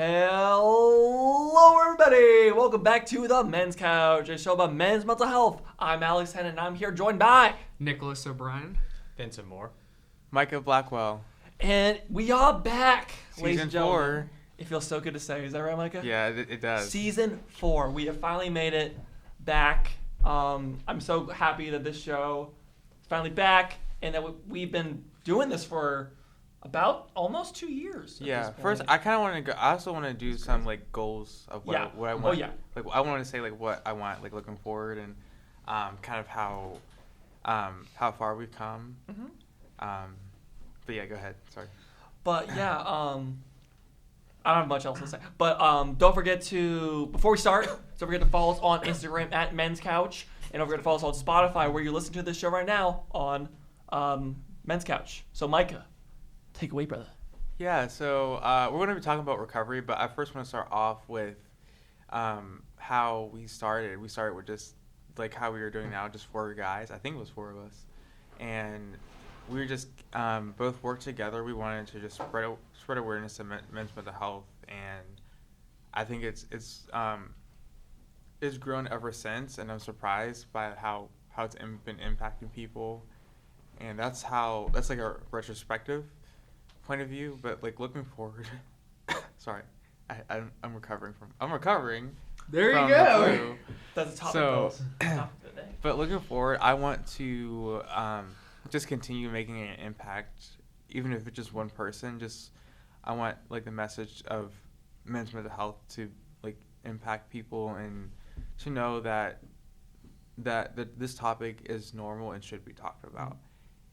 Hello, everybody! Welcome back to the Men's Couch, a show about men's mental health. I'm Alex Henn, and I'm here joined by Nicholas O'Brien, Vincent Moore, Micah Blackwell. And we are back, ladies and Season gentlemen. 4. It feels so good to say. Is that right, Micah? Yeah, it does. Season 4. We have finally made it back. I'm so happy that this show is finally back, and that we've been doing this for about almost 2 years. Yeah. First, I kind of want to go. I also want to do some like goals of what I want. Oh yeah. Like I want to say like what I want, like looking forward, and kind of how far we've come. Mm-hmm. But yeah, go ahead. Sorry. But yeah, I don't have much else to say. But don't forget to, before we start, don't forget to follow us on Instagram at Men's Couch, and don't forget to follow us on Spotify, where you're listening to this show right now on Men's Couch. So Micah, take away, brother. Yeah. So we're going to be talking about recovery, but I first want to start off with how we started. We started with just like how we were doing now, just 4 guys. I think it was 4 of us, and we were just both worked together. We wanted to just spread awareness of men's mental health, and I think it's grown ever since. And I'm surprised by how it's been impacting people, and that's like a retrospective point of view. But like looking forward, sorry, I'm recovering. There from you go. the flu. That's the topic, So, topic of the day. But looking forward, I want to just continue making an impact, even if it's just one person. I want like the message of men's mental health to like impact people, and to know that this topic is normal and should be talked about.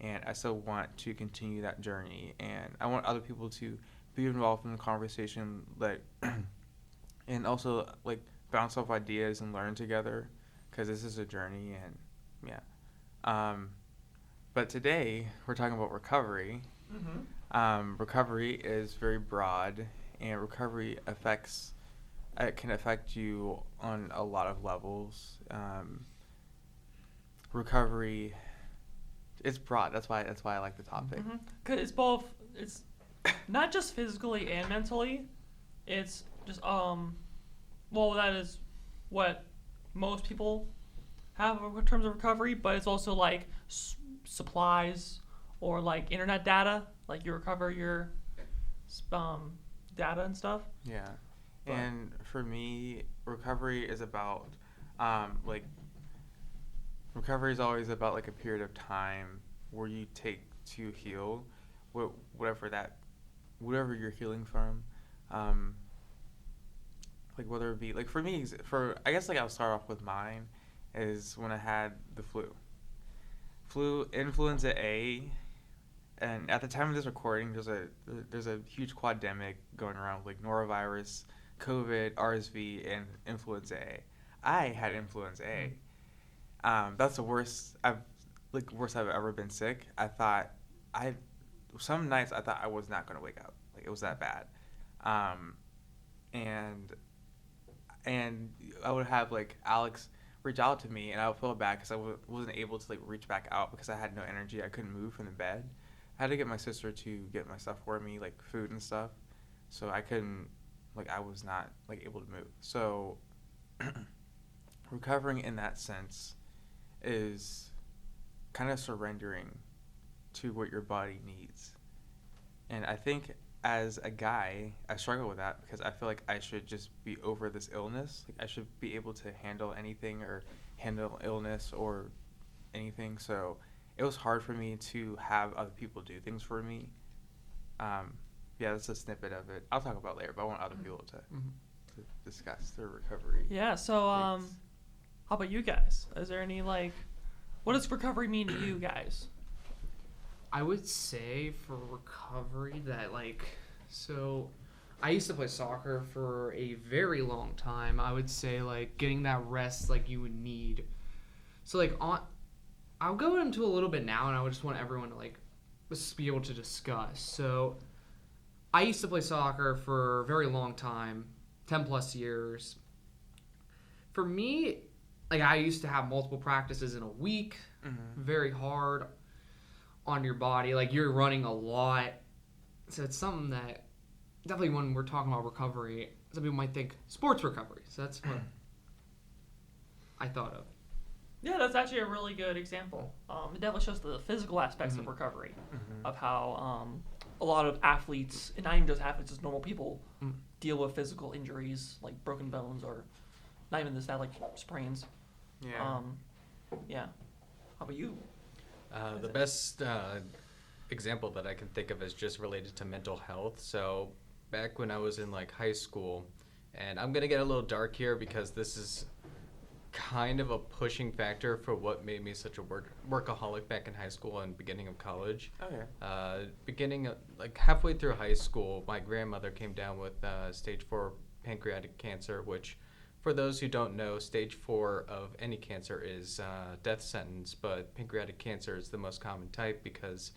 And I still want to continue that journey, and I want other people to be involved in the conversation, like, and also like bounce off ideas and learn together, because this is a journey. And yeah. But today we're talking about recovery. Mm-hmm. Recovery is very broad, and recovery can affect you on a lot of levels. Recovery, it's broad. That's why I like the topic. Mm-hmm. 'Cause it's both. It's not just physically and mentally. It's just well, that is what most people have in terms of recovery. But it's also like supplies or like internet data, like you recover your data and stuff. Yeah. But, And for me, recovery is about recovery is always about like a period of time where you take to heal, whatever you're healing from. Like whether it be like for me, I guess like I'll start off with mine is when I had the flu, influenza A, and at the time of this recording, there's a huge quademic going around, like norovirus, COVID, RSV, and influenza A. I had influenza A. That's the worst I've ever been sick. Some nights I thought I was not gonna wake up. Like it was that bad. And I would have like Alex reach out to me, and I would feel bad because I wasn't able to like reach back out because I had no energy. I couldn't move from the bed. I had to get my sister to get my stuff for me, like food and stuff. So I was not like able to move. So recovering in that sense is kind of surrendering to what your body needs. And I think as a guy, I struggle with that because I feel like I should just be over this illness. Like I should be able to handle anything or handle illness or anything. So it was hard for me to have other people do things for me. Yeah, that's a snippet of it. I'll talk about it later, but I want other people to discuss their recovery. Yeah. So how about you guys? Is there any what does recovery mean to you guys? I would say for recovery that so I used to play soccer for a very long time. I would say getting that rest you would need. So I'll go into a little bit now, and I would just want everyone to just be able to discuss. So I used to play soccer for a very long time, 10 plus years. For me, I used to have multiple practices in a week, very hard on your body. You're running a lot. So it's something that definitely when we're talking about recovery, some people might think sports recovery. So that's what I thought of. Yeah, that's actually a really good example. It definitely shows the physical aspects of recovery, of how a lot of athletes, and not even just athletes, just normal people, deal with physical injuries like broken bones or not even this, that like sprains. Yeah. Yeah. How about you? The best example that I can think of is just related to mental health. So back when I was in like high school, and I'm gonna get a little dark here because this is kind of a pushing factor for what made me such a workaholic back in high school and beginning of college. Okay. Like halfway through high school, my grandmother came down with stage 4 pancreatic cancer, which for those who don't know, stage 4 of any cancer is death sentence, but pancreatic cancer is the most common type because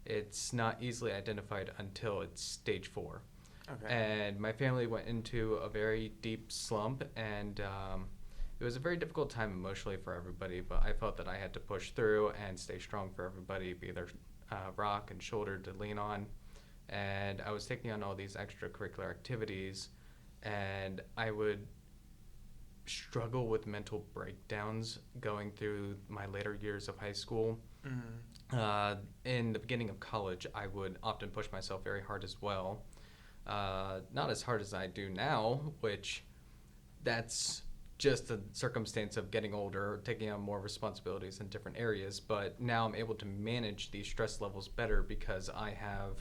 it's not easily identified until it's stage 4. Okay. And my family went into a very deep slump, and it was a very difficult time emotionally for everybody, but I felt that I had to push through and stay strong for everybody, be their rock and shoulder to lean on. And I was taking on all these extracurricular activities, and I would struggle with mental breakdowns going through my later years of high school. In the beginning of college, I would often push myself very hard as well. Not as hard as I do now, which that's just a circumstance of getting older, taking on more responsibilities in different areas. But now I'm able to manage these stress levels better because I have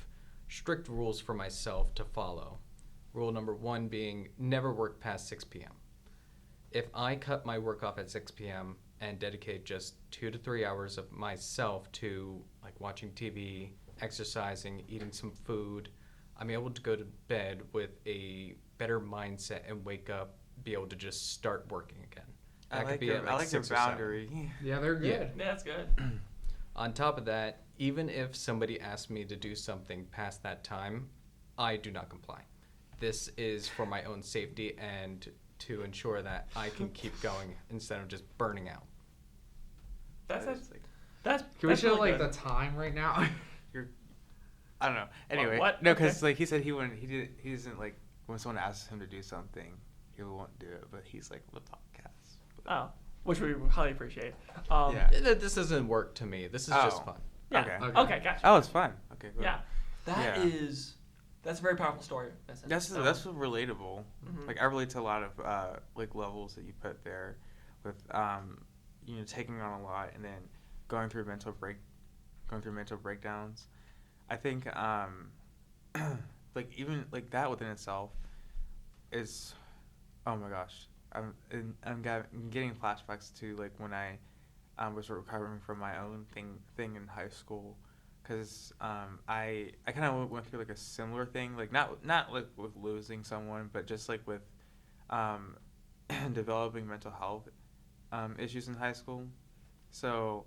strict rules for myself to follow. Rule number 1 being never work past 6 p.m. If I cut my work off at 6 p.m. and dedicate just 2 to 3 hours of myself to like watching TV, exercising, eating some food, I'm able to go to bed with a better mindset and wake up, be able to just start working again. I like could be your, at, like, I like your 6 or 7. boundary. Yeah, they're good. Yeah, that's good. On top of that, even if somebody asks me to do something past that time, I do not comply. This is for my own safety and to ensure that I can keep going instead of just burning out. That's That is, like, that's. Can we that's show really like good. the time right now? I don't know. Anyway, what? no, because Okay. like he said he wouldn't. He doesn't like when someone asks him to do something, he won't do it. But he's like the podcast. Oh, which we highly appreciate. Yeah. This doesn't work to me. This is just Oh. fun. Yeah. Okay. Okay. Gotcha. Oh, it's fun. Okay. Good. Yeah. That's a very powerful story. That's relatable. Mhm. Like I relate to a lot of like levels that you put there, with taking on a lot and then going through mental breakdowns. I think like even like that within itself is, oh my gosh, I'm getting flashbacks to like when I was recovering from my own thing in high school. Because I kind of went through like a similar thing, like not like with losing someone, but just like with developing mental health issues in high school. So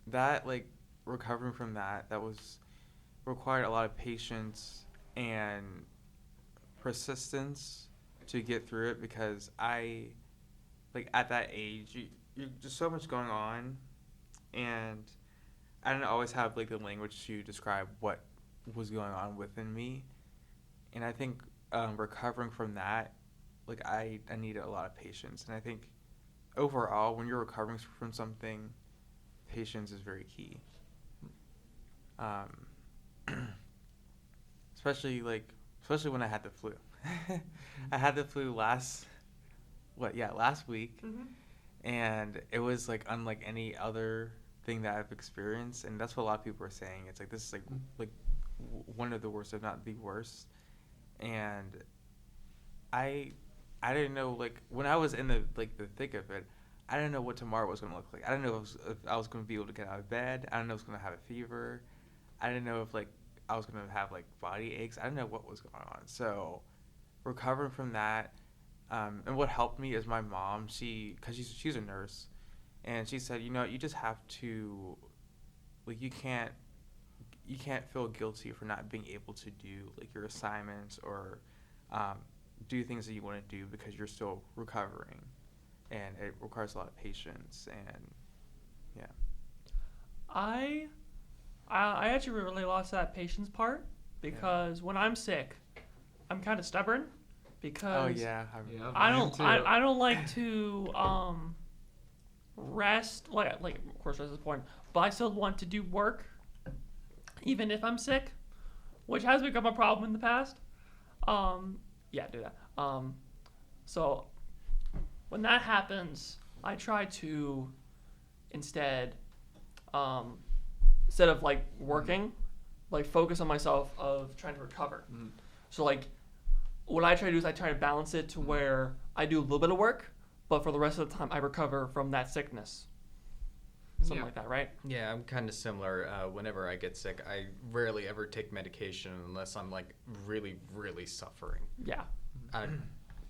that like recovering from that was required a lot of patience and persistence to get through it, because I like at that age you just so much going on, and I didn't always have like the language to describe what was going on within me, and I think recovering from that, like I needed a lot of patience, and I think overall when you're recovering from something, patience is very key. Especially when I had the flu. I had the flu last week, and it was like unlike any other thing that I've experienced, and that's what a lot of people are saying. It's like this is like one of the worst, if not the worst. And I didn't know, like when I was in the thick of it, I didn't know what tomorrow was gonna look like. I didn't know if I was gonna be able to get out of bed. I didn't know I was gonna have a fever. I didn't know if like I was gonna have like body aches. I didn't know what was going on. So recovering from that, and what helped me is my mom. Because she's a nurse, and she said, you just have to, like, you can't feel guilty for not being able to do like your assignments or do things that you want to do because you're still recovering, and it requires a lot of patience. And yeah. I actually really lost that patience part, because when I'm sick, I'm kind of stubborn because Oh yeah. Yeah. I Mine don't too. I don't like to rest like of course that's the point, but I still want to do work even if I'm sick, which has become a problem in the past. Yeah, do that. So when that happens, I try to instead instead of like working, like focus on myself of trying to recover. So like what I try to do is I try to balance it to where I do a little bit of work, but for the rest of the time I recover from that sickness. Something Yeah. like that, right? Yeah, I'm kind of similar. Whenever I get sick, I rarely ever take medication unless I'm like really, really suffering. Yeah.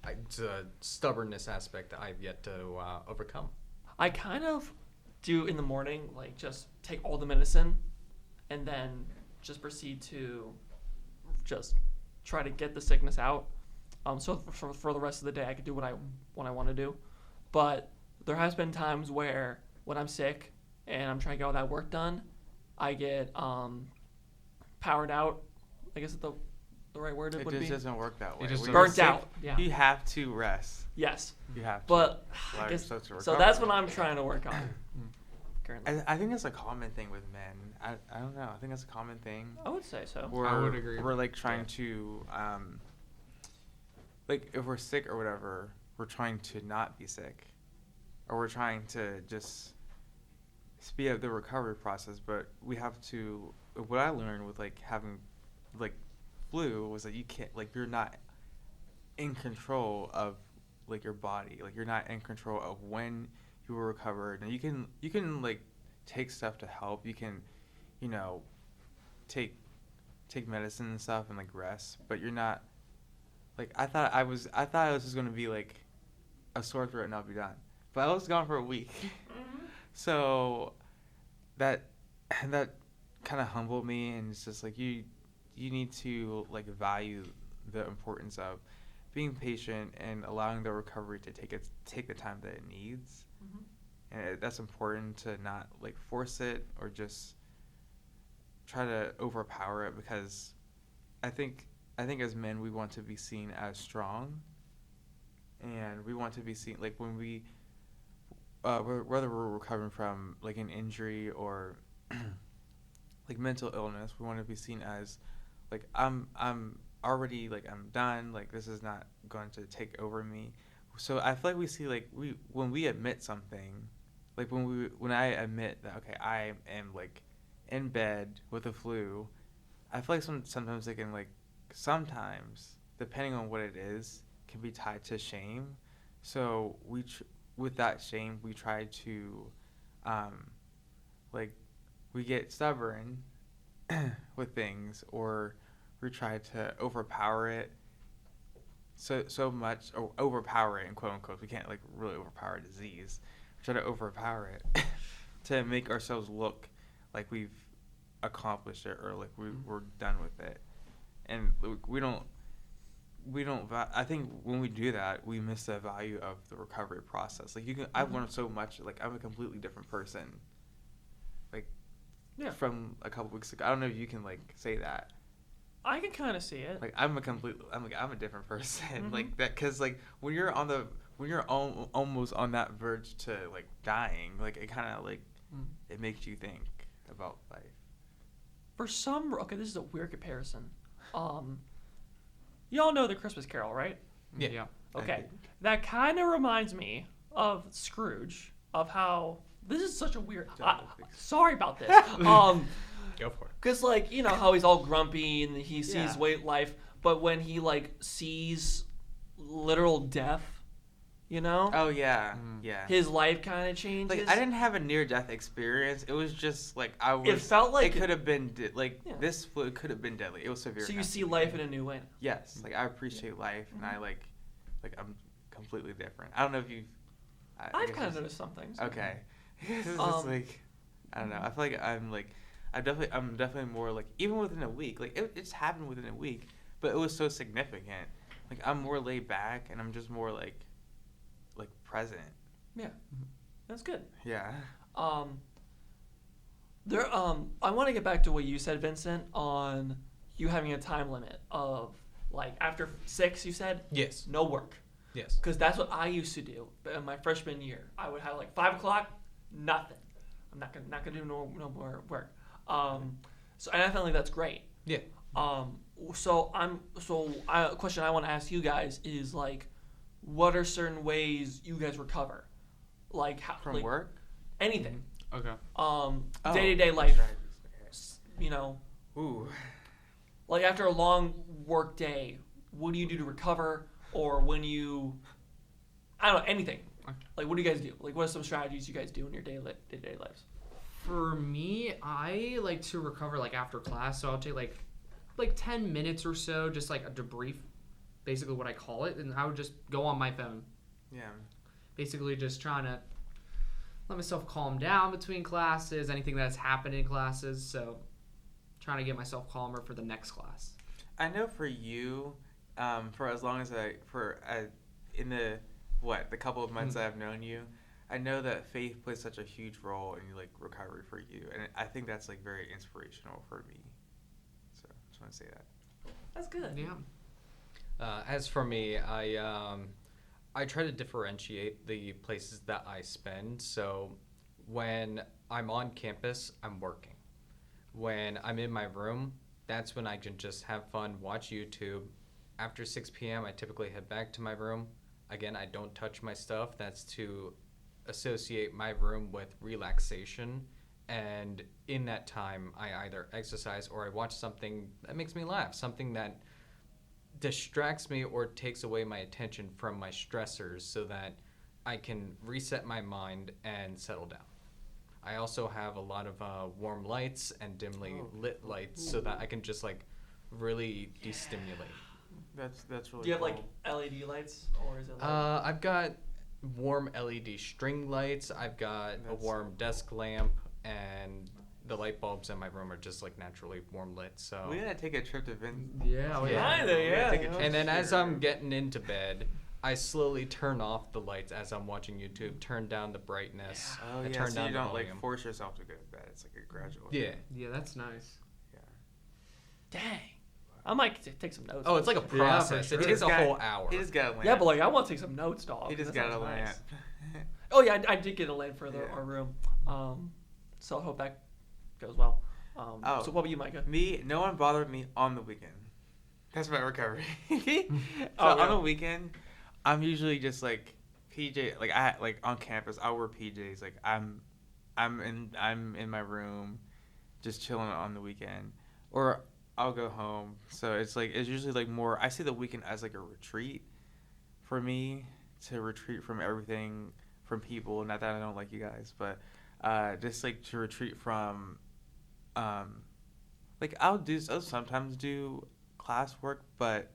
It's a stubbornness aspect that I've yet to overcome. I kind of do in the morning, like just take all the medicine and then just proceed to just try to get the sickness out. So for the rest of the day, I could do what I want to do. But there has been times where when I'm sick and I'm trying to get all that work done, I get powered out. I guess the right word It would just be doesn't work that way. just When burnt you're sick, out. Yeah. You have to rest. Yes. You have to. But Allow I guess, yourself to so that's recover. what I'm trying to work on currently. I think it's a common thing with men. I don't know. I think it's a common thing. I would say so. I would agree. We're like trying to, like if we're sick or whatever, we're trying to not be sick, or we're trying to just speed up the recovery process. But we have to. What I learned with like having, like, flu was that you can't, like, you're not in control of like your body. Like you're not in control of when you will recover. And you can like take stuff to help. You can, take medicine and stuff and like rest, but you're not like I thought I was just gonna be like a sore throat and I'll be done. But I was gone for a week. So that kind of humbled me, and it's just like you need to like value the importance of being patient and allowing the recovery to take the time that it needs. And that's important to not like force it or just try to overpower it, because I think as men we want to be seen as strong, and we want to be seen like when we whether we're recovering from like an injury or like mental illness, we want to be seen as like I'm already like I'm done, like this is not going to take over me. So I feel like we see like when we admit something, like when I admit that okay I am like in bed with the flu, I feel like sometimes it can like sometimes depending on what it is can be tied to shame. So with that shame we try to like we get stubborn with things, or we try to overpower it so much, or overpower it in quote unquote. We can't like really overpower a disease. We try to overpower it to make ourselves look like we've accomplished it, or like we're done with it. And we don't I think when we do that we miss the value of the recovery process. Like I've learned so much. Like I'm a completely different person like from a couple weeks ago. I don't know if you can like say that. I can kind of see it. Like I'm a different person. Like that, because like when you're almost on that verge to like dying, like it kind of like it makes you think about life. Okay, this is a weird comparison. Y'all know the Christmas Carol, right? Yeah. Okay, that kind of reminds me of Scrooge, of how this is such a weird. Sorry about this. Go for it. Because, like, you know how he's all grumpy and he sees Yeah. life, but when he, like, sees literal death, you know? Oh yeah, yeah. His life kind of changes. Like I didn't have a near-death experience. It was just like I was. It felt like it could have been Yeah. this flu could have been deadly. It was severe. So you enough see to be life in deadly. a new way. Yes, like I appreciate life, and I like I'm completely different. I don't know if you've. I've guess kind of it's- noticed some things. Okay. It's just like I don't know. I feel like I'm definitely more like even within a week. Like it's happened within a week, but it was so significant. Like I'm more laid back, and I'm just more like present. Yeah, that's good. Yeah. I want to get back to what you said, Vincent, on you having a time limit of Like after 6, you said Yes. no work. Yes. Because that's what I used to do in my freshman year. I would have like 5 o'clock, nothing. I'm not gonna do no more work. So and I feel like that's great. Yeah. A question I want to ask you guys is like, what are certain ways you guys recover, like how From like, work? anything, Okay. day-to-day life, strategies, you know, okay. Ooh. like after a long work day, what do you do to recover, or when you, I don't know, anything. Like, what do you guys do? Like, what are some strategies you guys do in your day-to-day lives? For me, I like to recover like after class, so I'll take like 10 minutes or so, just like a debrief, basically what I call it, and I would just go on my phone. Yeah. Basically just trying to let myself calm down between classes, anything that's happened in classes, so trying to get myself calmer for the next class. I know for you, for as long as in the couple of months I've known you, I know that faith plays such a huge role in like recovery for you, and I think that's like very inspirational for me. So I just want to say that. That's good. Yeah. As for me, I try to differentiate the places that I spend. So when I'm on campus, I'm working. When I'm in my room, that's when I can just have fun, watch YouTube. After 6 p.m., I typically head back to my room. Again, I don't touch my stuff. That's to associate my room with relaxation. And in that time, I either exercise or I watch something that makes me laugh, something that distracts me or takes away my attention from my stressors so that I can reset my mind and settle down. I also have a lot of warm lights and dimly lit lights so that I can just like really destimulate. That's really. Do you have cool. like LED lights, or is it like? I've got warm LED string lights. I've got a That's- warm desk lamp, and the light bulbs in my room are just like naturally warm lit. So. We gotta take a trip to Vin. Yeah, oh, yeah. Kinda, We gotta yeah. take a trip And then to as your I'm room. getting into bed, I slowly turn off the lights as I'm watching YouTube, turn down the brightness, Oh I yeah, turn so down you the don't volume. like force yourself to go to bed. It's like a gradual. Yeah. Yeah, that's nice. Yeah. Dang. I might take some notes. Oh, it's like a Yeah, for process. sure. It He takes just a got- whole hour. He just got a lamp. Yeah, but like I want to take some notes, dog. He just That got a sounds lamp. nice. Oh yeah, I did get a lamp for Yeah. our room. So I hope that goes well. Oh. So what about you, Micah? No one bothered me on the weekend. That's my recovery. So Oh, yeah. on the weekend, I'm usually just like PJ. Like on campus, I'll wear PJs. Like I'm in my room, just chilling on the weekend, or I'll go home. So it's usually like more. I see the weekend as like a retreat for me, to retreat from everything, from people. Not that I don't like you guys, but just like to retreat from. Like I'll sometimes do classwork, but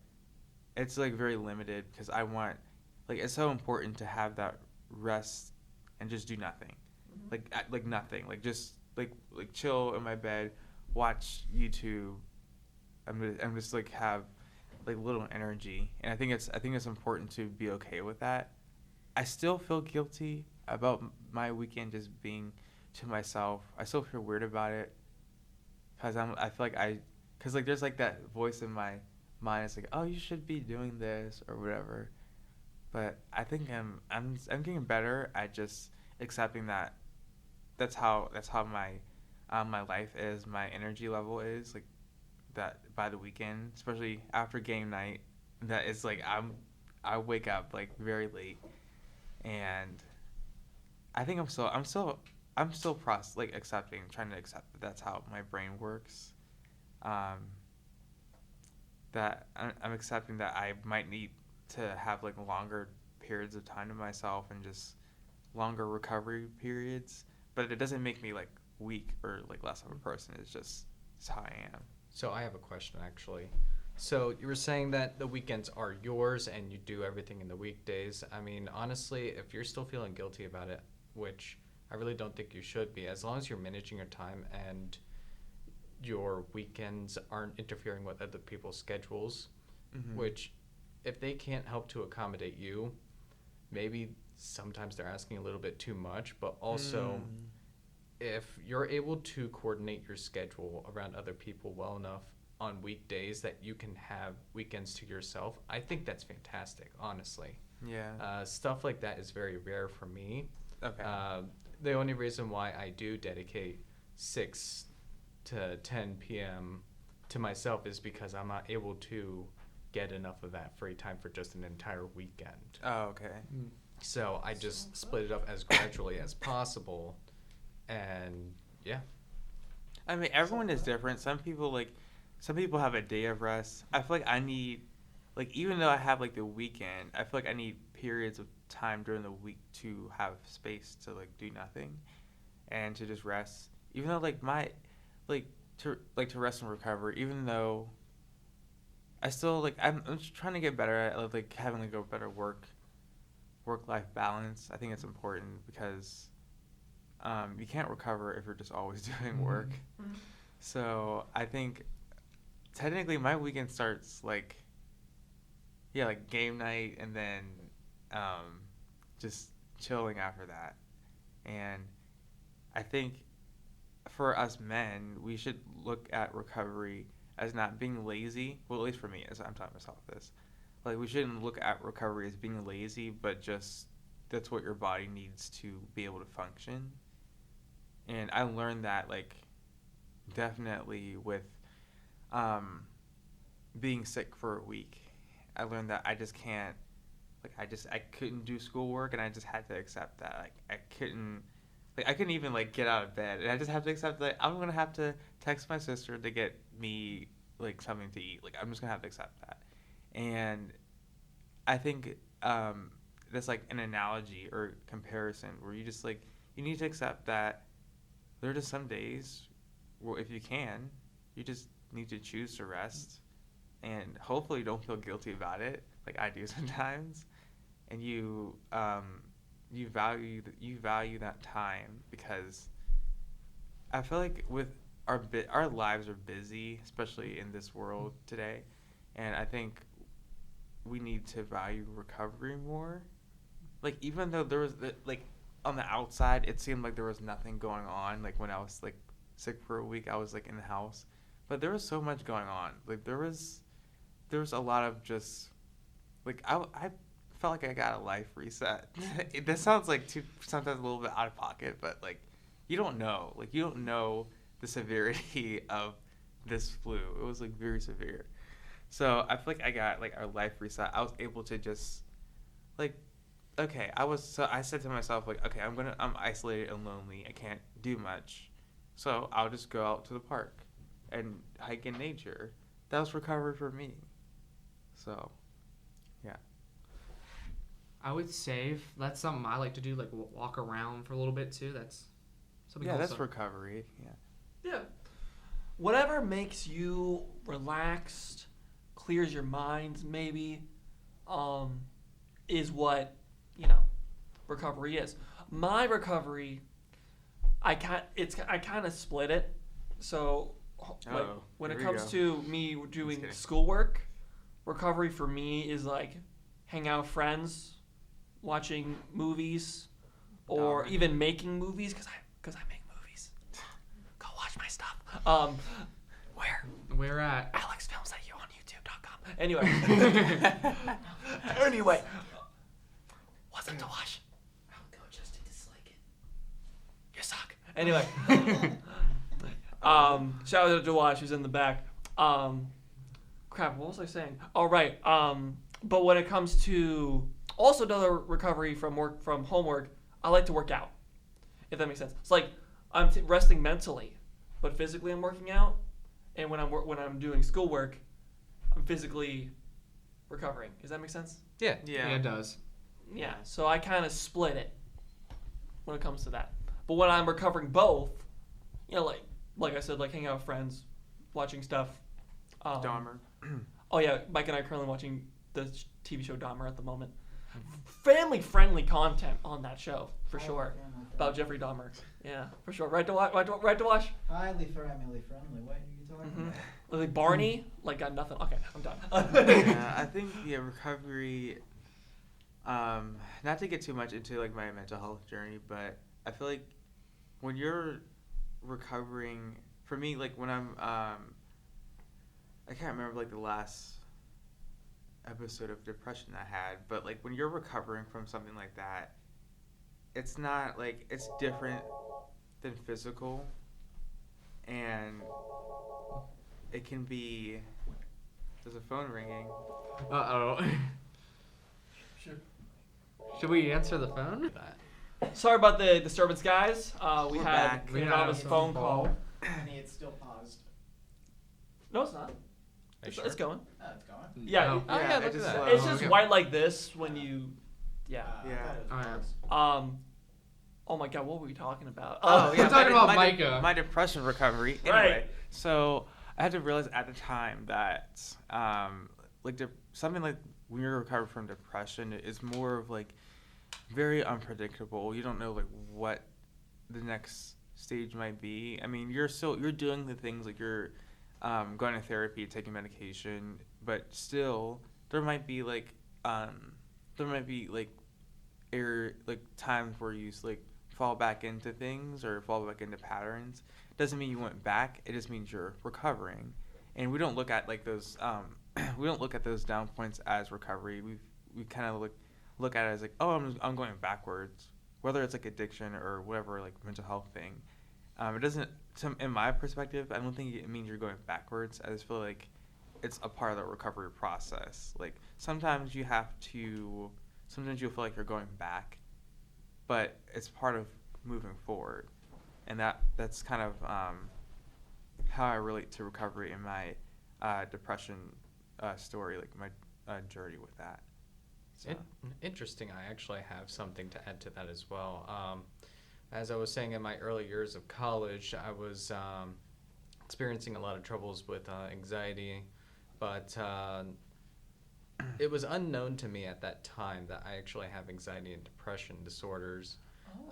it's like very limited because I want, like, it's so important to have that rest and just do nothing, like nothing, like just like chill in my bed, watch YouTube. I'm just like have like little energy, and I think it's important to be okay with that. I still feel guilty about my weekend just being to myself. I still feel weird about it. Cause I feel like cause like there's like that voice in my mind. It's like, oh, you should be doing this or whatever. But I think I'm getting better at just accepting that. That's how my life is. My energy level is like that by the weekend, especially after game night. That is like I wake up like very late, and I think I'm still trying to accept that that's how my brain works. That I'm accepting that I might need to have like longer periods of time to myself and just longer recovery periods, but it doesn't make me like weak or like less of a person. It's how I am. So I have a question actually. So you were saying that the weekends are yours and you do everything in the weekdays. I mean, honestly, if you're still feeling guilty about it, which I really don't think you should be, as long as you're managing your time and your weekends aren't interfering with other people's schedules, which if they can't help to accommodate you, maybe sometimes they're asking a little bit too much, but also if you're able to coordinate your schedule around other people well enough on weekdays that you can have weekends to yourself, I think that's fantastic, honestly. Yeah. Stuff like that is very rare for me. Okay. The only reason why I do dedicate 6 to 10 p.m. to myself is because I'm not able to get enough of that free time for just an entire weekend. Oh, okay. So I just split it up as gradually as possible, and yeah. I mean, everyone is different. Some people have a day of rest. I feel like I need, like, even though I have like the weekend, I feel like I need periods of time during the week to have space to like do nothing and to just rest. Even though to rest and recover, even though I still I'm just trying to get better at like having like a better work-life balance. I think it's important because you can't recover if you're just always doing work. Mhm. So I think technically my weekend starts like game night and then just chilling after that. And I think for us men, we should look at recovery as not being lazy. Well, at least for me, as I'm telling myself this. Like, we shouldn't look at recovery as being lazy, but just that's what your body needs to be able to function. And I learned that, like, definitely with being sick for a week. I learned that I just can't, I couldn't do schoolwork, and I just had to accept that. I couldn't even, get out of bed, and I just have to accept that I'm going to have to text my sister to get me, something to eat. I'm just going to have to accept that. And I think that's, an analogy or comparison where you just, you need to accept that there are just some days where if you can, you just need to choose to rest, and hopefully you don't feel guilty about it, like I do sometimes, and you value that time, because I feel like with our lives are busy, especially in this world today, and I think we need to value recovery more. Even though there was on the outside, it seemed like there was nothing going on. When I was sick for a week, I was in the house, but there was so much going on. There was a lot of just I felt like I got a life reset. That sounds sometimes a little bit out of pocket, but you don't know. You don't know the severity of this flu. It was very severe. So I feel like I got a life reset. I was able to just okay, I said to myself okay, I'm isolated and lonely. I can't do much. So I'll just go out to the park and hike in nature. That was recovery for me. So, yeah. I would say that's something I like to do, walk around for a little bit too. That's something. Yeah, cool that's stuff. recovery. Yeah. Yeah. Whatever makes you relaxed, clears your mind, maybe, is what, recovery is. My recovery, I kind of split it. So, when it comes to me doing schoolwork, recovery for me is hang out with friends, watching movies, or even making movies, because I make movies. Go watch my stuff. Where at? Alex Films at you on YouTube.com. Anyway, what's up to watch? I'll go just to dislike it. You suck. Anyway, shout out to Josh who's in the back. Crap, what was I saying? Oh, right. But when it comes to also another recovery from homework, I like to work out. If that makes sense. It's I'm resting mentally, but physically I'm working out, and when I'm doing schoolwork, I'm physically recovering. Does that make sense? Yeah. Yeah, it does. Yeah. So I kind of split it when it comes to that. But when I'm recovering both, like I said, hanging out with friends, watching stuff. Dahmer. Oh yeah, Mike and I are currently watching the TV show Dahmer at the moment. Family-friendly content on that show for sure. About Jeffrey Dahmer. Yeah, for sure. Right to watch. Right to watch. Highly family friendly. What are you talking about? Barney, got nothing. Okay, I'm done. Yeah, I think recovery. Not to get too much into my mental health journey, but I feel like when you're recovering, for me, when I'm I can't remember like the last episode of depression I had, but like when you're recovering from something like that, it's not like it's different than physical, and it can be. There's a phone ringing. Uh-oh. Sure. Should we answer the phone? Sorry about the disturbance, guys. We We're had back. We an had a anonymous phone call. And it's still paused. No, it's not. Are you It's, sure? it's going. Oh, it's going. Yeah, Oh. Oh, yeah, it look just at that. slowed. it's just okay. white like this when you. Yeah. I Yeah. thought it was Oh, yeah. paused. Oh my God, what were we talking about? Oh, yeah. We're talking about Micah. My depression recovery. Right. Anyway, so I had to realize at the time that something like when you're recovering from depression is more of like very unpredictable. You don't know like what the next stage might be. I mean, you're doing the things like you're going to therapy, taking medication, but still there might be like times where you like fall back into things or fall back into patterns. Doesn't mean you went back. It just means you're recovering, and we don't look at like those we don't look at those down points as recovery. We kind of look at it as like, oh, I'm going backwards, whether it's like addiction or whatever like mental health thing. It doesn't, in my perspective, I don't think it means you're going backwards. I just feel like it's a part of the recovery process. Like sometimes you'll feel like you're going back, but it's part of moving forward, and that's kind of how I relate to recovery in my depression story, like my journey with that. So. Interesting. I actually have something to add to that as well. As I was saying, in my early years of college, I was experiencing a lot of troubles with anxiety, but it was unknown to me at that time that I actually have anxiety and depression disorders.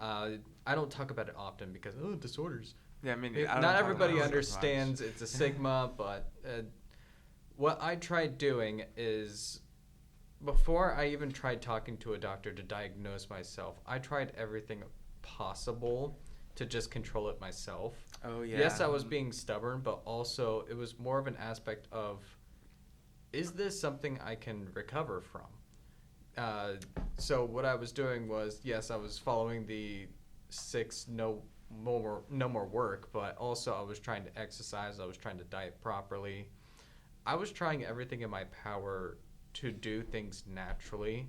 I don't talk about it often because, disorders. Yeah, I mean, Not everybody understands it's a stigma, but what I tried doing is, before I even tried talking to a doctor to diagnose myself, I tried everything possible to just control it myself. Oh, yeah. Yes, I was being stubborn, but also it was more of an aspect of, is this something I can recover from? So what I was doing was, yes, I was following the 6 no more work, but also I was trying to exercise, I was trying to diet properly. I was trying everything in my power to do things naturally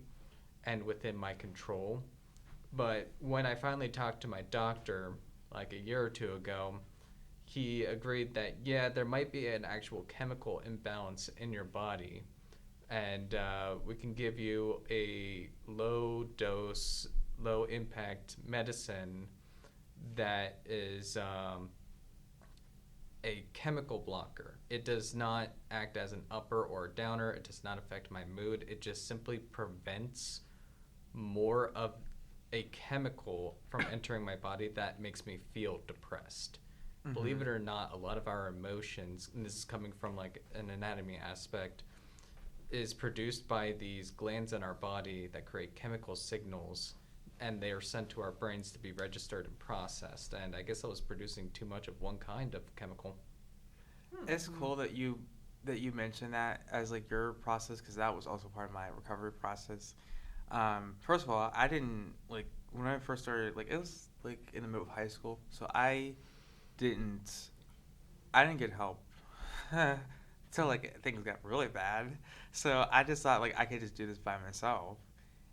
and within my control. But when I finally talked to my doctor like a year or two ago, he agreed that, yeah, there might be an actual chemical imbalance in your body, and we can give you a low dose, low impact medicine that is a chemical blocker. It does not act as an upper or a downer. It does not affect my mood. It just simply prevents more of a chemical from entering my body that makes me feel depressed. Mm-hmm. Believe it or not, a lot of our emotions, and this is coming from like an anatomy aspect, is produced by these glands in our body that create chemical signals, and they are sent to our brains to be registered and processed. And I guess I was producing too much of one kind of chemical. It's cool that you mentioned that as like your process, because that was also part of my recovery process. First of all, I didn't like when I first started, like it was like in the middle of high school, so I didn't get help until like things got really bad. So I just thought like I could just do this by myself,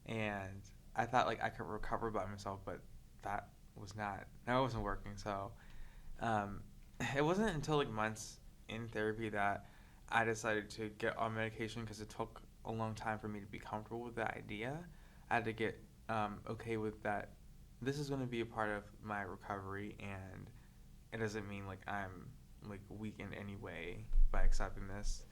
and I thought like I could recover by myself, but that wasn't working. So it wasn't until like months in therapy that I decided to get on medication, because it took a long time for me to be comfortable with that idea. I had to get okay with that. This is going to be a part of my recovery, and it doesn't mean like I'm like weak in any way by accepting this.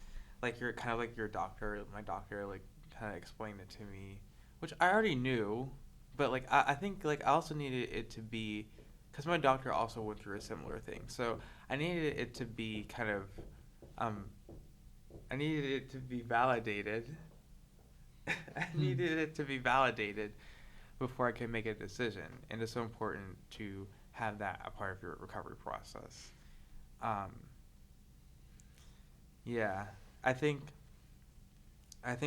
Like you're kind of like your doctor, my doctor like kind of explained it to me, which I already knew, but like I think like I also needed it to be, because my doctor also went through a similar thing. So I needed it to be kind of I needed it to be validated. I needed it to be validated before I could make a decision. And it's so important to have that a part of your recovery process. Yeah, I think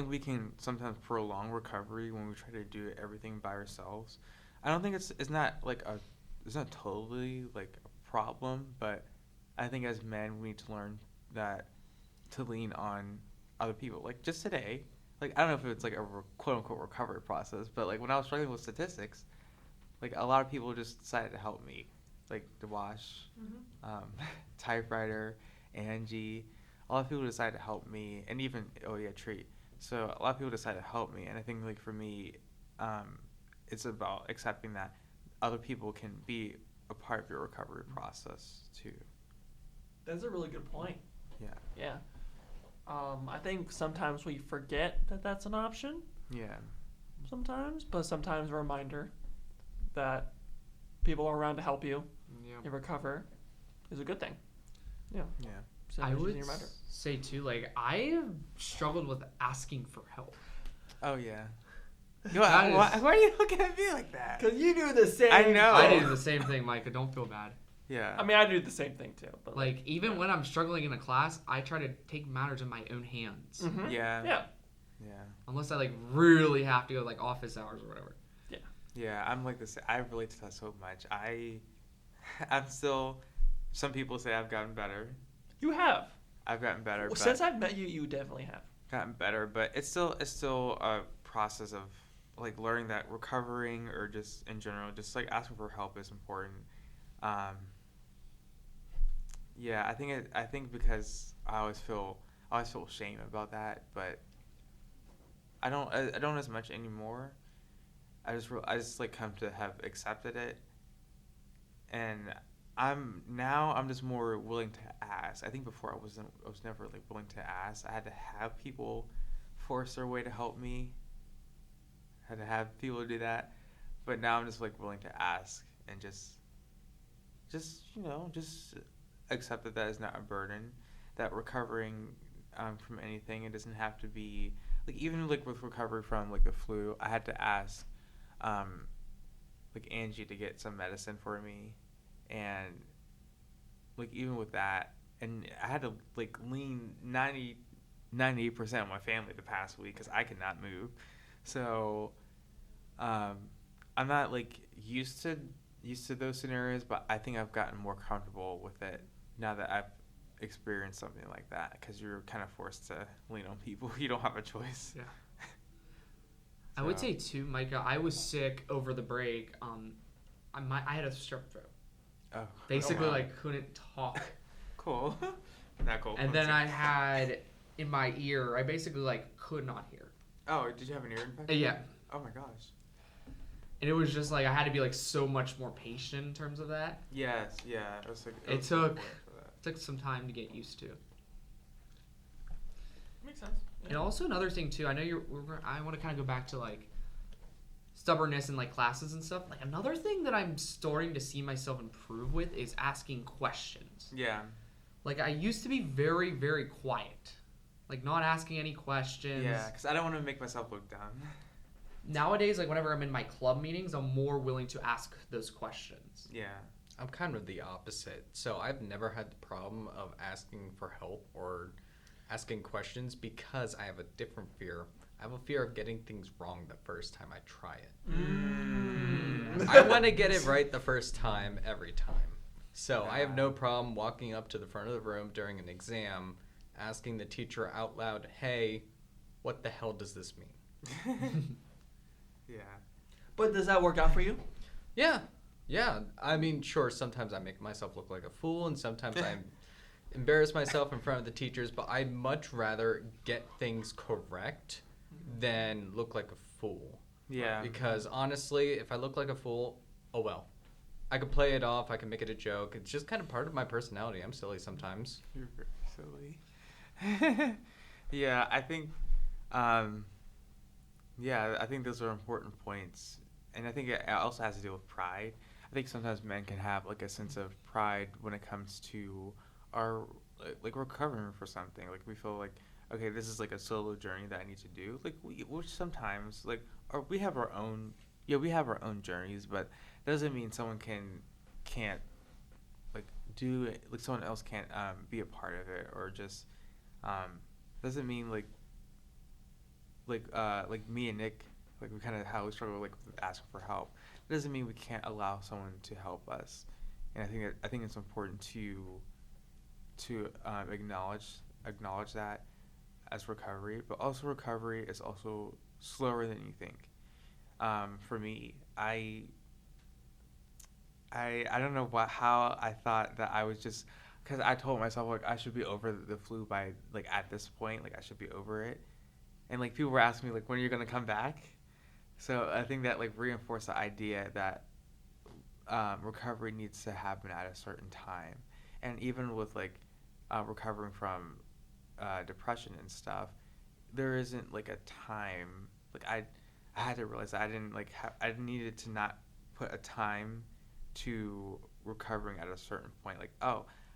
we can sometimes prolong recovery when we try to do everything by ourselves. I don't think it's not totally like a problem, but I think as men we need to learn that to lean on other people. Like just today, like I don't know if it's like a quote unquote recovery process, but like when I was struggling with statistics, like a lot of people just decided to help me, like Dewash, typewriter, Angie. A lot of people decided to help me, and even Treat. So a lot of people decided to help me, and I think like for me, it's about accepting that other people can be a part of your recovery process too. That's a really good point. Yeah. Yeah. I think sometimes we forget that that's an option. Yeah. Sometimes, but sometimes a reminder that people are around to help you Yeah. recover is a good thing. Yeah. Yeah. So I just would a reminder. say too, like I have struggled with asking for help. Oh yeah. That Why is- are you looking at me like that? Cause you do the same. I know. I do the same thing, Micah. Don't feel bad. Yeah. I mean, I do the same thing too. But Like even when I'm struggling in a class, I try to take matters in my own hands. Mhm. Yeah. Yeah. Yeah. Unless I like really have to go like office hours or whatever. Yeah. I'm like this. I relate to that so much. I'm still. Some people say I've gotten better. You have. I've gotten better. Well, But since I've met you, you definitely have. gotten better, but it's still a process of like learning that recovering or just in general, just like asking for help is important. Yeah, I think because I always feel shame about that, but I don't as much anymore. I just like come to have accepted it, and I'm just more willing to ask. I think before I was never like willing to ask. I had to have people force their way to help me. I had to have people do that, but now I'm just like willing to ask and just accept that is not a burden. That recovering from anything, it doesn't have to be like even like with recovery from like the flu. I had to ask like Angie to get some medicine for me, and like even with that, and I had to like lean 98% on my family the past week because I could not move. So I'm not like used to those scenarios, but I think I've gotten more comfortable with it now that I've experienced something like that, because you're kind of forced to lean on people. You don't have a choice. Yeah. I would say too, Micah. I was sick over the break. I had a strep throat. Oh, Basically, wow. like couldn't talk. Cool. Not cool. And then I had in my ear. I basically like could not hear. Oh, did you have an ear infection? Yeah. Oh my gosh. And it was just like I had to be like so much more patient in terms of that. Yes. Yeah. It was like. It was took- really hard for that. It took some time to get used to. Makes sense. And also another thing too, I know I want to kind of go back to like stubbornness in like classes and stuff. Like another thing that I'm starting to see myself improve with is asking questions. Yeah. Like I used to be very, very quiet, like not asking any questions. Yeah, because I don't want to make myself look dumb. Nowadays, like whenever I'm in my club meetings, I'm more willing to ask those questions. Yeah. I'm kind of the opposite. So I've never had the problem of asking for help or asking questions because I have a different fear. I have a fear of getting things wrong the first time I try it. I want to get it right the first time every time. So I have no problem walking up to the front of the room during an exam, asking the teacher out loud, "Hey, what the hell does this mean?" Yeah. But does that work out for you? Yeah. I mean, sure, sometimes I make myself look like a fool, and sometimes I embarrass myself in front of the teachers, but I'd much rather get things correct than look like a fool. Yeah. Because honestly, if I look like a fool, oh well. I could play it off, I can make it a joke. It's just kind of part of my personality. I'm silly sometimes. You're very silly. Yeah, I think I think those are important points. And I think it also has to do with pride. I think sometimes men can have like a sense of pride when it comes to our like recovering for something. Like we feel like, okay, this is like a solo journey that I need to do. Like which sometimes like we have our own journeys, but it doesn't mean someone can't like do it. Like someone else can't be a part of it, or just Doesn't mean like me and Nick, like we kind of how we struggle like with asking for help. It doesn't mean we can't allow someone to help us, and I think it's important to acknowledge that as recovery, but also recovery is also slower than you think. For me, I don't know how I thought that I was just because I told myself like I should be over the flu by like at this point, like I should be over it, and like people were asking me like when are you gonna come back. So I think that like reinforced the idea that recovery needs to happen at a certain time, and even with like recovering from depression and stuff, there isn't like a time. Like I had to realize that I didn't like I needed to not put a time to recovering at a certain point. Like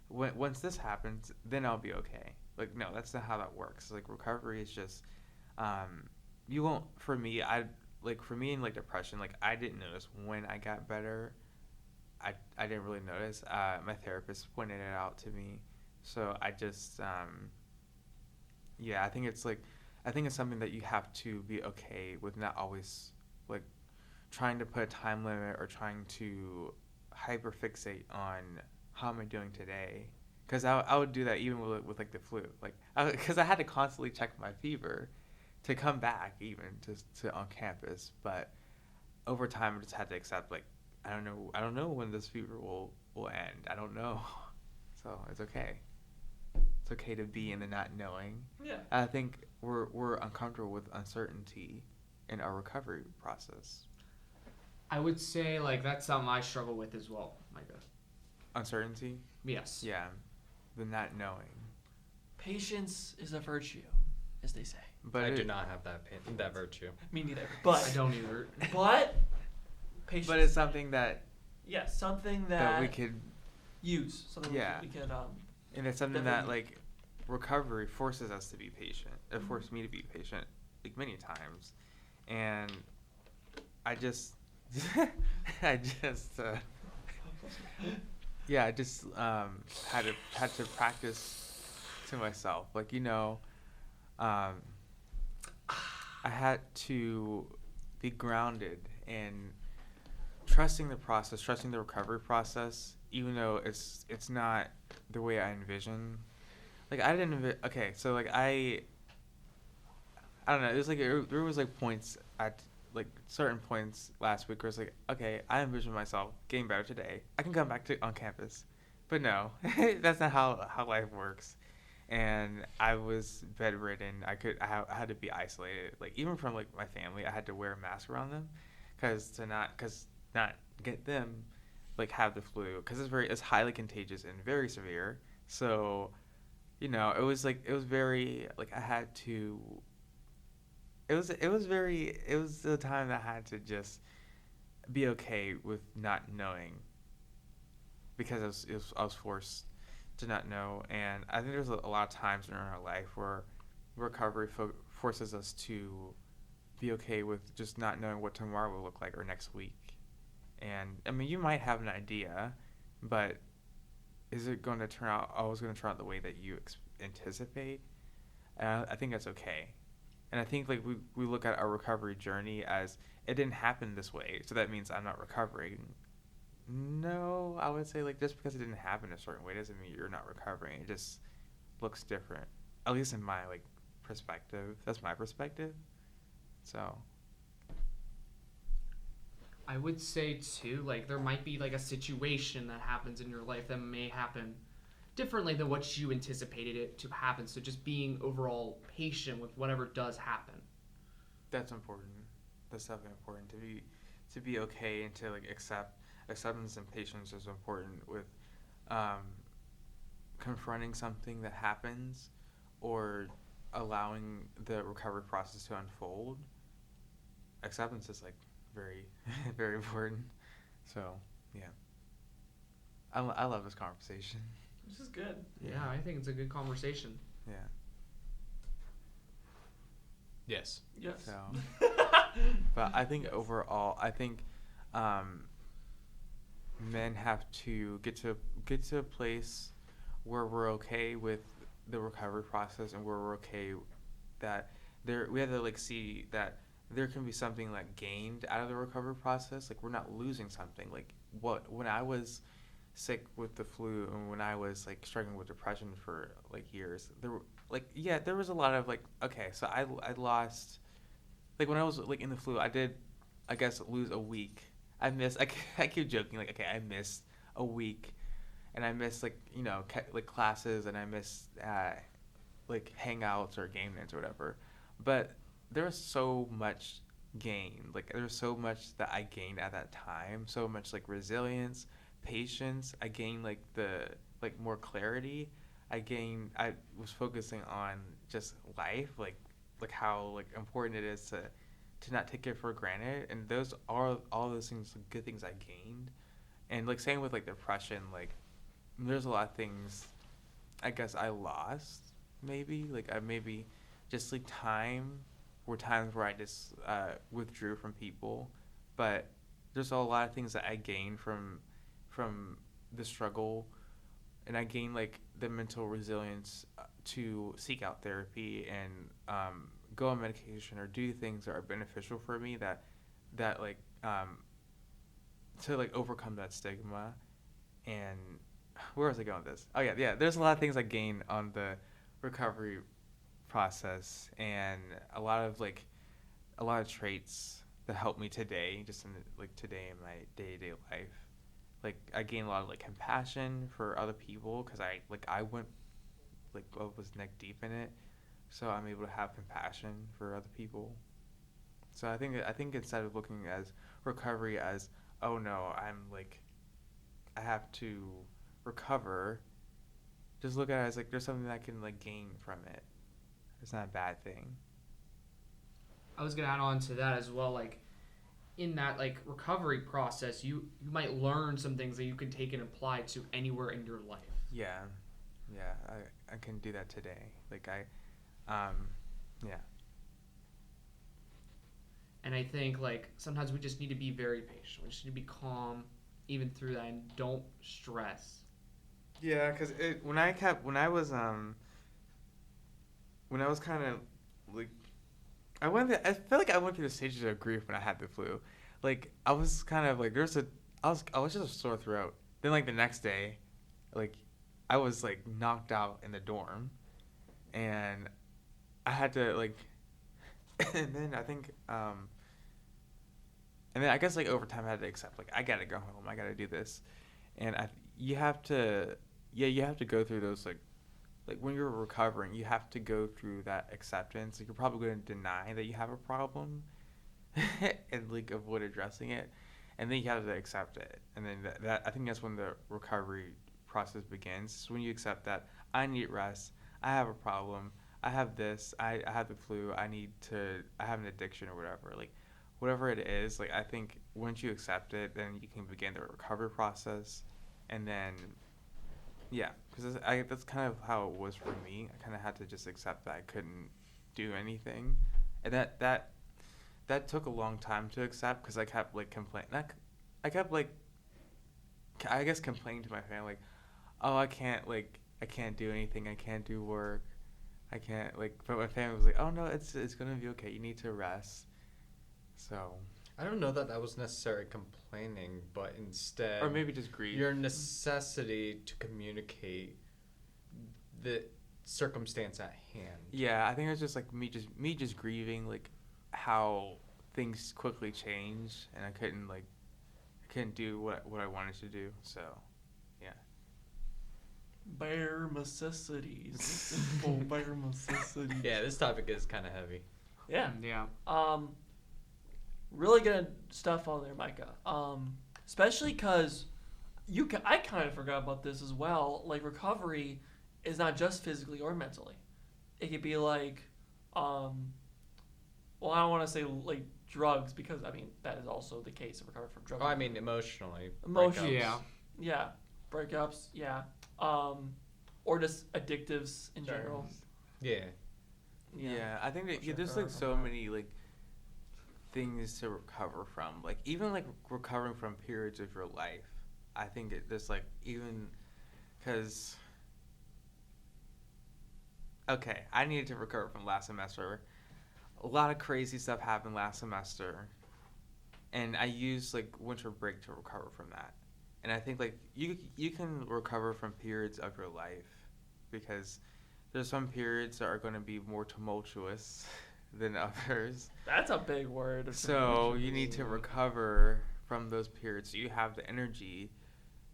once this happens, then I'll be okay. Like no, that's not how that works. Like recovery is just you won't. For me, for me in like depression, like I didn't notice when I got better. I didn't really notice. My therapist pointed it out to me, so I just yeah. I think it's something that you have to be okay with not always like trying to put a time limit or trying to hyperfixate on how am I doing today. Because I would do that even with like the flu, like because I had to constantly check my fever to come back even to on campus. But over time, I just had to accept like I don't know when this fever will end. I don't know, so it's okay. It's okay to be in the not knowing. Yeah. I think we're uncomfortable with uncertainty in our recovery process. I would say like that's something I struggle with as well, Micah. Uncertainty? Yes. Yeah. The not knowing. Patience is a virtue, as they say. But I do not have that virtue. Me neither. But I don't either. But patience. But it's something that yes, something that we could use. Something Yeah. we could and it's something that that we- like recovery forces us to be patient. It forced me to be patient like many times. And I just I just yeah, I just had to practice to myself. Like, I had to be grounded in trusting the process, trusting the recovery process, even though it's not the way I envision. Like I didn't okay, so like I don't know. It was like there was like points at like certain points last week where it's like, okay, I envision myself getting better today. I can come back to on campus, but no, that's not how life works. And I was bedridden. I had to be isolated. Like even from like my family, I had to wear a mask around them, cause not get them like have the flu, because it's highly contagious and very severe. So, it was very like I had to. It was the time that I had to just be okay with not knowing, because I was forced to not know. And I think there's a lot of times in our life where recovery forces us to be okay with just not knowing what tomorrow will look like or next week. And I mean, you might have an idea, but is it going to turn out the way that you anticipate? I think that's okay. And I think like we look at our recovery journey as it didn't happen this way, so that means I'm not recovering. No, I would say like just because it didn't happen a certain way doesn't mean you're not recovering. It just looks different, at least in my like perspective. That's my perspective. So I would say too, like there might be like a situation that happens in your life that may happen differently than what you anticipated it to happen. So just being overall patient with whatever does happen. that's important. That's definitely important to be okay and to like acceptance and patience is important with confronting something that happens or allowing the recovery process to unfold. Acceptance is like very very important. So yeah, I love this conversation. This is good. Yeah, I think it's a good conversation. Yeah. Yes. Yes. So, but I think overall, men have to get to a place where we're okay with the recovery process, and we're okay that we have to like see that there can be something like gained out of the recovery process. Like we're not losing something. Like when I was sick with the flu and when I was like struggling with depression for like years, there were like there was a lot of like okay, so I lost like when I was like in the flu, I did I guess lose a week. I keep joking like okay, I missed a week, and I missed like like classes, and I missed like hangouts or game nights or whatever. But there was so much gain. Like there was so much that I gained at that time. So much like resilience, patience. I gained like more clarity. I was focusing on just life, like how like important it is to not take it for granted. And those are all those things, good things I gained. And like same with like depression, like there's a lot of things I guess I lost maybe. Like I maybe just like were times where I just withdrew from people, but there's a lot of things that I gained from the struggle, and I gained like the mental resilience to seek out therapy and go on medication or do things that are beneficial for me that like to like overcome that stigma. And where was I going with this? Oh yeah, there's a lot of things I gained on the recovery process, and a lot of traits that help me today, just in today in my day-to-day life. Like I gained a lot of like compassion for other people because I went I was neck deep in it, so I'm able to have compassion for other people. So I think instead of looking as recovery as oh no, I have to recover, just look at it as like there's something that I can like gain from it. It's not a bad thing. I was gonna add on to that as well. Like in that like recovery process, you might learn some things that you can take and apply to anywhere in your life. Yeah, I can do that today. Yeah. And I think like sometimes we just need to be very patient. We just need to be calm even through that and don't stress. Yeah, because when I was kind of like I feel like I went through the stages of grief when I had the flu. Like I was kind of like I was just a sore throat. Then like the next day, like I was like knocked out in the dorm, and I had to like, and then I think and then I guess like over time I had to accept like I gotta go home. I gotta do this, and you have to go through those like when you're recovering, you have to go through that acceptance. Like you're probably going to deny that you have a problem and like avoid addressing it, and then you have to accept it. And then that I think that's when the recovery process begins. It's when you accept that I need rest, I have a problem, I have this, I have the flu, I have an addiction or whatever. Like whatever it is, like I think once you accept it, then you can begin the recovery process, and then yeah, because that's kind of how it was for me. I kind of had to just accept that I couldn't do anything, and that took a long time to accept because I kept like complaining. I kept like, I guess complaining to my family, like, oh, I can't do anything. I can't do work. I can't like. But my family was like, oh no, it's gonna be okay. You need to rest. So. I don't know that was necessarily complaining, but instead, or maybe just grief. Your necessity to communicate the circumstance at hand. Yeah, I think it was just like me just grieving like how things quickly change, and I couldn't do what I wanted to do. So, yeah. Bare necessities. Simple bare necessities. Yeah, this topic is kind of heavy. Yeah. Yeah. Really good stuff on there, Micah. Especially because I kind of forgot about this as well. Like recovery is not just physically or mentally. It could be like, well, I don't want to say like drugs because I mean that is also the case of recovery from drugs. Oh, I mean emotionally. Emotionally, breakups. yeah, breakups, yeah, or just addictives in Sure. general. Yeah. Yeah, I think that Sure. there's like so many like things to recover from, like even like recovering from periods of your life. I think there's like even because okay, I needed to recover from last semester. A lot of crazy stuff happened last semester, and I used like winter break to recover from that. And I think like you can recover from periods of your life, because there's some periods that are going to be more tumultuous than others. That's a big word. So you need to recover from those periods so you have the energy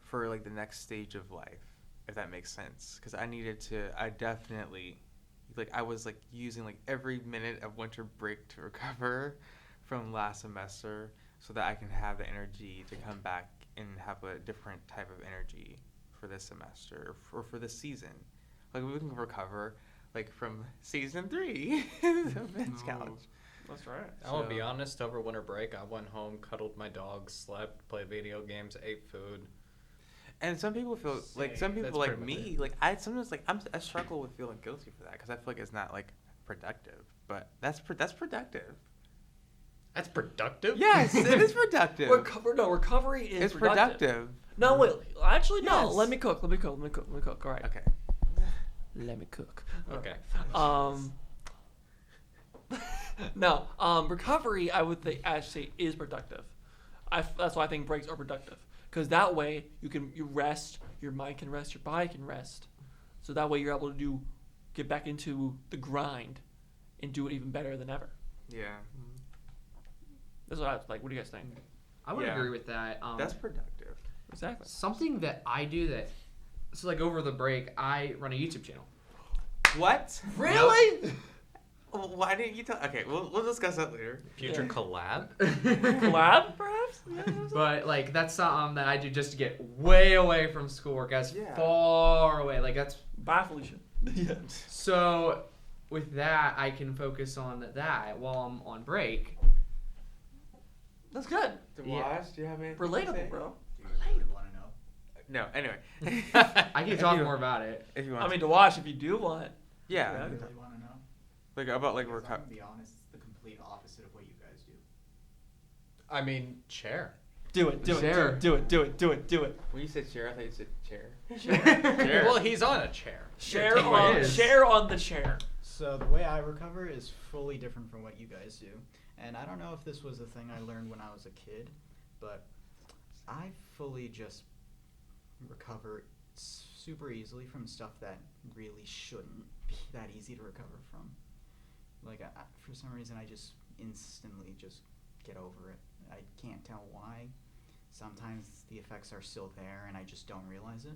for like the next stage of life, if that makes sense. Because I definitely, like I was like using like every minute of winter break to recover from last semester so that I can have the energy to come back and have a different type of energy for this semester or for this season. Like we can recover like from season 3 of Men's Couch. That's right. I will be honest, over winter break, I went home, cuddled my dog, slept, played video games, ate food. And some people feel like That's like pretty much me, it. like I sometimes like I struggle with feeling guilty for that because I feel like it's not like productive, but that's productive. That's productive? Yes, it is productive. Recovery is It's productive. productive. No, wait. Actually, no. Yes. Let me cook. All right. Okay. Let me cook. Okay. No. Recovery, I would think actually is productive. That's why I think breaks are productive, because that way you rest, your mind can rest, your body can rest, so that way you're able to get back into the grind, and do it even better than ever. Yeah. That's what I like. What do you guys think? I would Yeah. agree with that. That's productive. Exactly. Something that I do so like over the break, I run a YouTube channel. What? Really? Why didn't you tell? Okay, we'll discuss that later. Future collab? Collab, perhaps? Yeah. But like that's something that I do just to get way away from schoolwork, as far away. Like that's Bye, Felicia. Yeah. so. With that, I can focus on that while I'm on break. That's good. Dewash, do you have anything to say? Relatable, bro. Do you really want to know? No, anyway. I can talk more about it. If you want I mean, to watch if you do want. yeah. Do you really want to know? Like about like Because I'm recover. gonna be honest, it's the complete opposite of what you guys do. I mean, chair. Do it. Share. Do it. When you said chair, I thought you said chair. Share. Well, he's on a chair. Share take my on is. share on the chair. So the way I recover is fully different from what you guys do. And I don't know if this was a thing I learned when I was a kid, but I fully just recover super easily from stuff that really shouldn't be that easy to recover from. Like, for some reason, I just instantly just get over it. I can't tell why. Sometimes the effects are still there and I just don't realize it.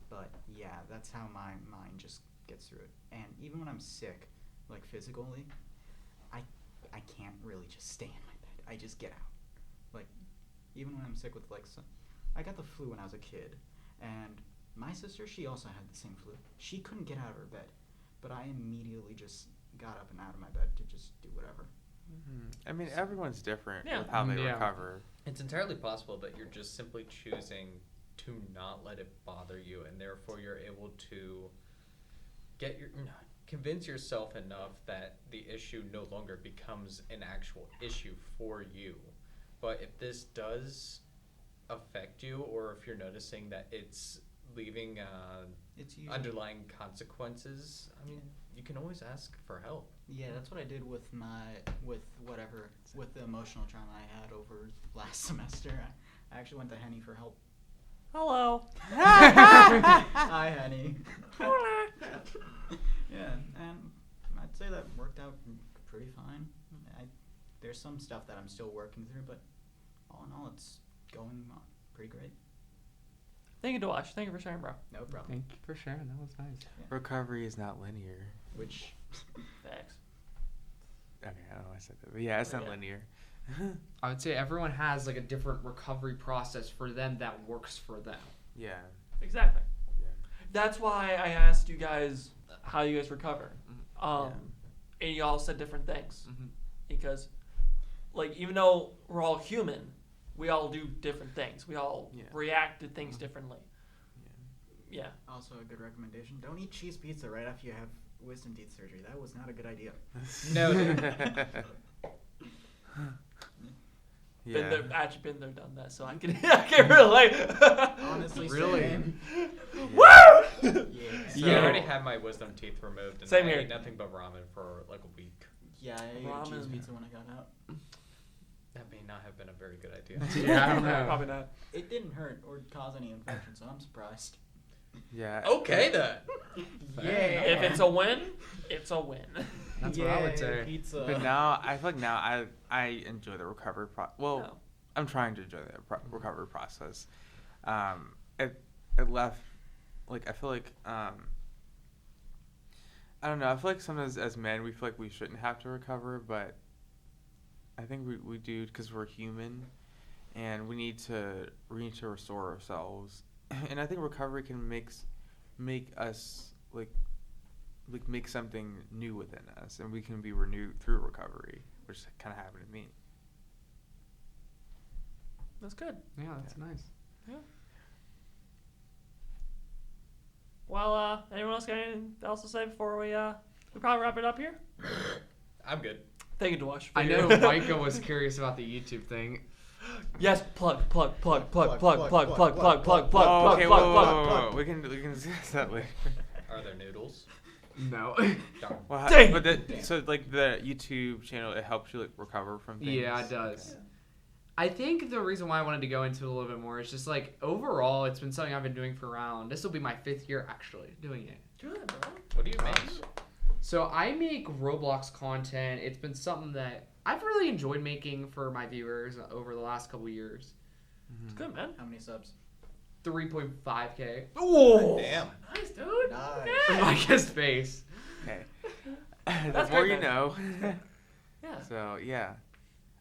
But yeah, that's how my mind just gets through it. And even when I'm sick, like physically, I can't really just stay in my bed. I just get out. Like, even when I'm sick with like I got the flu when I was a kid, and my sister, she also had the same flu. She couldn't get out of her bed, but I immediately just got up and out of my bed to just do whatever. I mean, everyone's different Yeah. with how they Yeah. recover. It's entirely possible that you're just simply choosing to not let it bother you, and therefore you're able to convince yourself enough that the issue no longer becomes an actual issue for you. But if this does affect you, or if you're noticing that it's leaving It's usually underlying consequences, I mean, you can always ask for help. Yeah, that's what I did with with the emotional trauma I had over last semester. I actually went to Henny for help. Hello. Hi, Henny. Yeah, and I'd say that worked out pretty fine. There's some stuff that I'm still working through, but all in all, it's going on pretty great. Thank you, Dewash. Thank you for sharing, bro. No problem. Thank you for sharing. That was nice. Recovery is not linear. Which Thanks. Okay, I don't know why I said that, but yeah, it's not Yeah. linear. I would say everyone has like a different recovery process for them that works for them. Yeah. Exactly. Yeah. That's why I asked you guys how you guys recover. Yeah. And you all said different things. Mm-hmm. Because, like, even though we're all human, we all do different things. We all react to things differently. Yeah. also a good recommendation: don't eat cheese pizza right after you have wisdom teeth surgery. That was not a good idea. No, dude. Been there, actually been there, done that, so I can relate. Honestly, Really? same. Woo! Yeah. So Yeah. I already had my wisdom teeth removed, and Same I here. ate nothing but ramen for like a week. Yeah, I ate cheese Ramen. pizza when I got out. That may not have been a very good idea. Yeah, I don't know. Probably not. It didn't hurt or cause any infection, so I'm surprised. Yeah. Okay then. If it's a win, it's a win. That's what I would Yay, say. Pizza. But now I feel like now I enjoy the recovery Well, No. I'm trying to enjoy the recovery process. It left like I feel like I don't know. I feel like sometimes as men we feel like we shouldn't have to recover, but I think we do because we're human, and we need to restore ourselves. And I think recovery can make us like make something new within us, and we can be renewed through recovery, which kind of happened to me. That's good. Yeah, that's nice. Well, anyone else got anything else to say before we probably wrap it up here? I'm good. Thank you, Dwash. I know Micah was curious about the YouTube thing. Yes, plug. Oh, okay, whoa. We can discuss that later. Are there noodles? No. Darn. Well, Dang. so like the YouTube channel, it helps you like recover from things. Yeah, it does. I think the reason why I wanted to go into it a little bit more is just like overall, it's been something I've been doing for around. This will be my 5th year actually doing it. Good, bro. What do you make? So I make Roblox content. It's been something that I've really enjoyed making for my viewers over the last couple years. It's good, man. How many subs? 3.5K. Oh, Damn. nice, dude. Nice. Yeah. Micah's face. Okay. The That's more great, you man. know. Yeah. So yeah,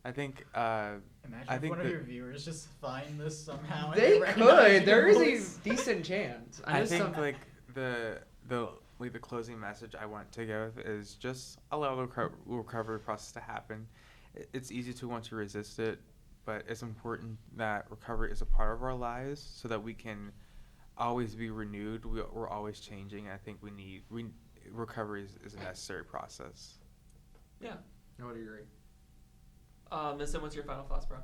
I think Imagine I if think one of that- your viewers just find this somehow. And They recognize could. There your is voice. a decent chance. I know think some- like the closing message I want to give is just allow the recovery process to happen. It's easy to want to resist it, but it's important that recovery is a part of our lives so that we can always be renewed. We're always changing. And I think recovery is a necessary process. Yeah. I would agree. Vincent, what's your final thoughts, bro?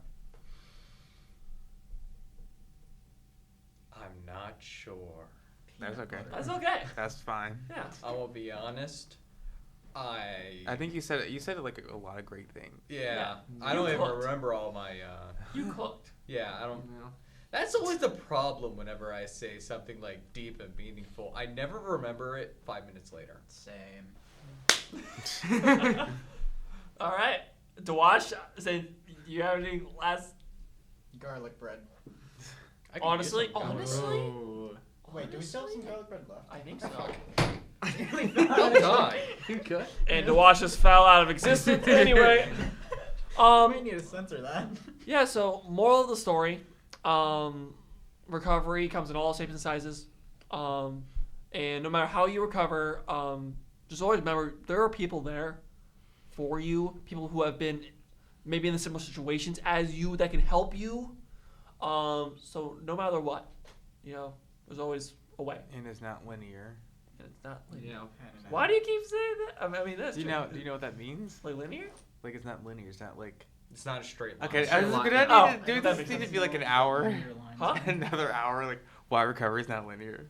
I'm not sure. That's okay. That's okay. That's fine. Yeah. I will be honest. I think you said it like a lot of great things. Yeah. Yeah. I don't You even cooked. remember all my. You cooked. Yeah, I don't. Yeah. That's always the problem whenever I say something like deep and meaningful. I never remember it 5 minutes later. Same. All right. Dwash, say you have any last? Garlic bread. I could Honestly, use some garlic. honestly? Oh. Wait, do we still have some garlic bread left? I think so. Don't die. You could. And Dwash just fell out of existence anyway. We need to censor that. Yeah, so moral of the story, recovery comes in all shapes and sizes. And no matter how you recover, just always remember there are people there for you, people who have been maybe in the similar situations as you that can help you. So no matter what, there's always a way. And it's not linear. And it's not linear. Yeah. Why do you keep saying that? I mean, that's Do you true. know what that means? Like linear? Like it's not linear. It's not like. It's not a straight line. Okay, Straight I was line. gonna Oh, do that this makes need to sense. be like an hour. Linear lines. Huh? Another hour, like why recovery is not linear.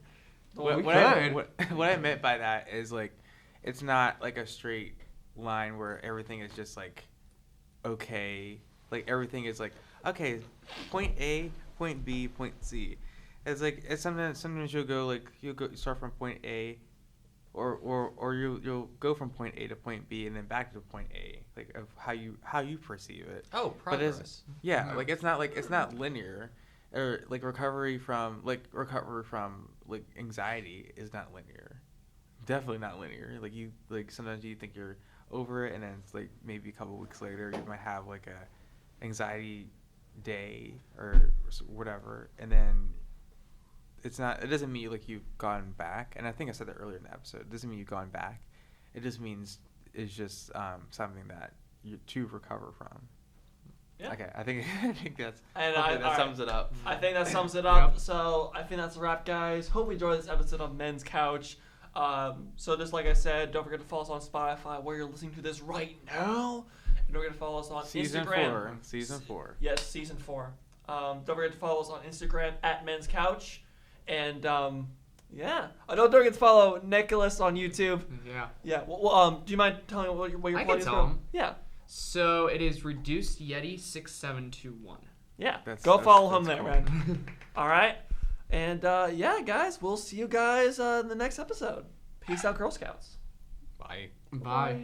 Well, we what I could. what I meant by that is like it's not like a straight line where everything is just like okay, like everything is like okay, point A, point B, point C. It's like it's sometimes you'll start from point A, or you'll go from point A to point B and then back to point A, like of how you perceive it. Oh, But it's- progress. Yeah, No. like it's not linear, or like recovery from anxiety is not linear. Definitely not linear. Like sometimes you think you're over it, and then it's like maybe a couple weeks later you might have like a anxiety day or whatever, and then it doesn't mean like you've gone back. And I think I said that earlier in the episode. It doesn't mean you've gone back. It just means it's just something that you to recover from. Yeah. Okay, I think that's And hopefully that all sums it up. I think that sums it up. Yep. So I think that's a wrap, guys. Hope you enjoyed this episode of Men's Couch. So just like I said, don't forget to follow us on Spotify where you're listening to this right now. And don't forget to follow us on Season Instagram. 4. Season 4. Yes, season 4. Don't forget to follow us on Instagram at Men's Couch. And Yeah. Don't forget to follow Nicholas on YouTube. Yeah. Yeah. Well, do you mind telling what your I plug can is tell from? him. Yeah. So it is Reduced Yeti 6721. Yeah. That's- Go that's- follow him that's there, cool. man. All right. And yeah, guys, we'll see you guys in the next episode. Peace out, Girl Scouts. Bye. Bye.